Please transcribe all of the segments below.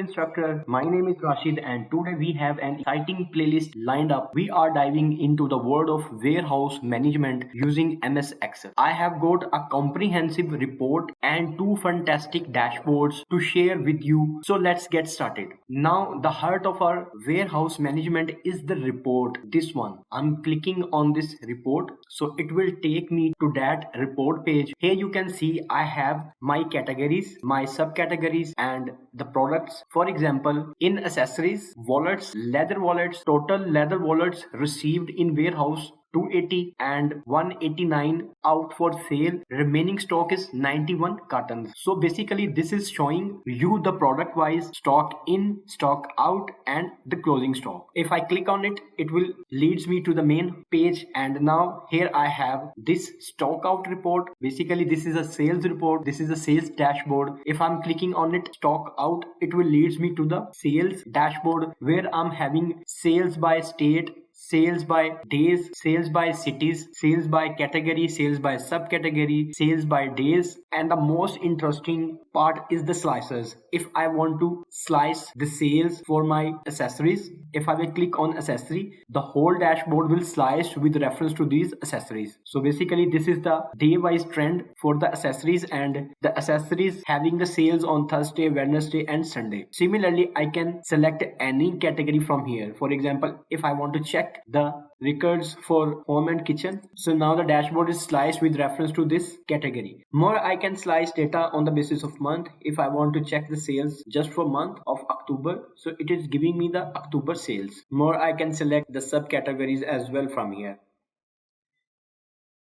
instructor. My name is Rashid and today we have an exciting playlist lined up. We are diving into the world of warehouse management using MS Excel. I have got a comprehensive report and two fantastic dashboards to share with you. So let's get started. Now the heart of our warehouse management is the report. This one. I'm clicking on this report. So it will take me to that report page. Here you can see I have my categories, my subcategories and the products. For example, in accessories, wallets, leather wallets, total leather wallets received in warehouse 280 and 189 out for sale. Remaining stock is 91 cartons. So basically this is showing you the product wise stock in, stock out and the closing stock. If I click on it, it will leads me to the main page, and now here I have this stock out report. Basically this is a sales report. This is a sales dashboard. If I'm clicking on it, stock out, it will leads me to the sales dashboard where I'm having sales by state, sales by days, sales by cities, sales by category, sales by subcategory, sales by days, and the most interesting part is the slices. If I want to slice the sales for my accessories, if I will click on accessory, the whole dashboard will slice with reference to these accessories. So basically this is the day wise trend for the accessories, and the accessories having the sales on Thursday, Wednesday and Sunday. Similarly, I can select any category from here. For example, if I want to check the records for home and kitchen, so now the dashboard is sliced with reference to this category. More, I can slice data on the basis of month. If I want to check the sales just for month of October, so it is giving me the October sales. More, I can select the subcategories as well from here.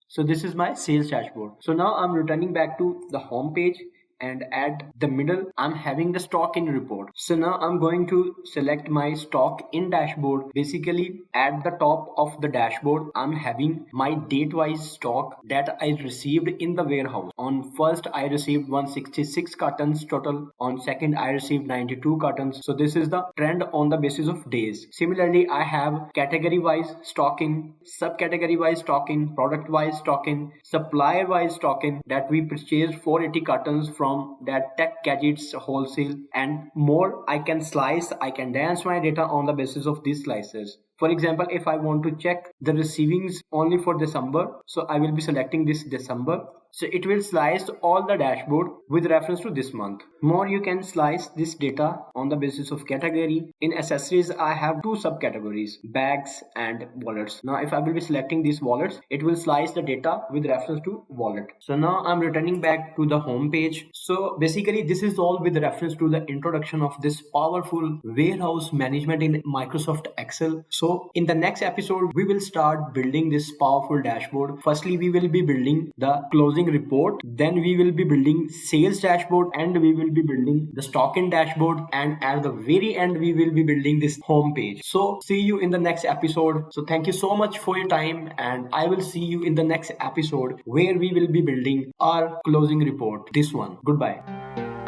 So this is my sales dashboard. So now I'm returning back to the home page, and at the middle I'm having the stock in report. So now I'm going to select my stock in dashboard. Basically at the top of the dashboard I'm having my date wise stock that I received in the warehouse. On first I received 166 cartons total, on second I received 92 cartons. So this is the trend on the basis of days. Similarly, I have category wise stock in, subcategory wise stock in, product wise stock in, supplier wise stock in, that we purchased 480 cartons from that tech gadgets wholesale, and more. I can slice, I can dance my data on the basis of these slices. For example, if I want to check the receivings only for December, so I will be selecting this December. So it will slice all the dashboard with reference to this month. More, you can slice this data on the basis of category. In accessories, I have two subcategories, bags and wallets. Now if I will be selecting these wallets, it will slice the data with reference to wallet. So now I'm returning back to the home page. So basically this is all with reference to the introduction of this powerful warehouse management in Microsoft Excel. So in the next episode, we will start building this powerful dashboard. Firstly, we will be building the closing report, then we will be building sales dashboard, and we will be building the stock in dashboard, and at the very end we will be building this home page. So see you in the next episode. So thank you so much for your time, and I will see you in the next episode where we will be building our closing report, this one. Goodbye.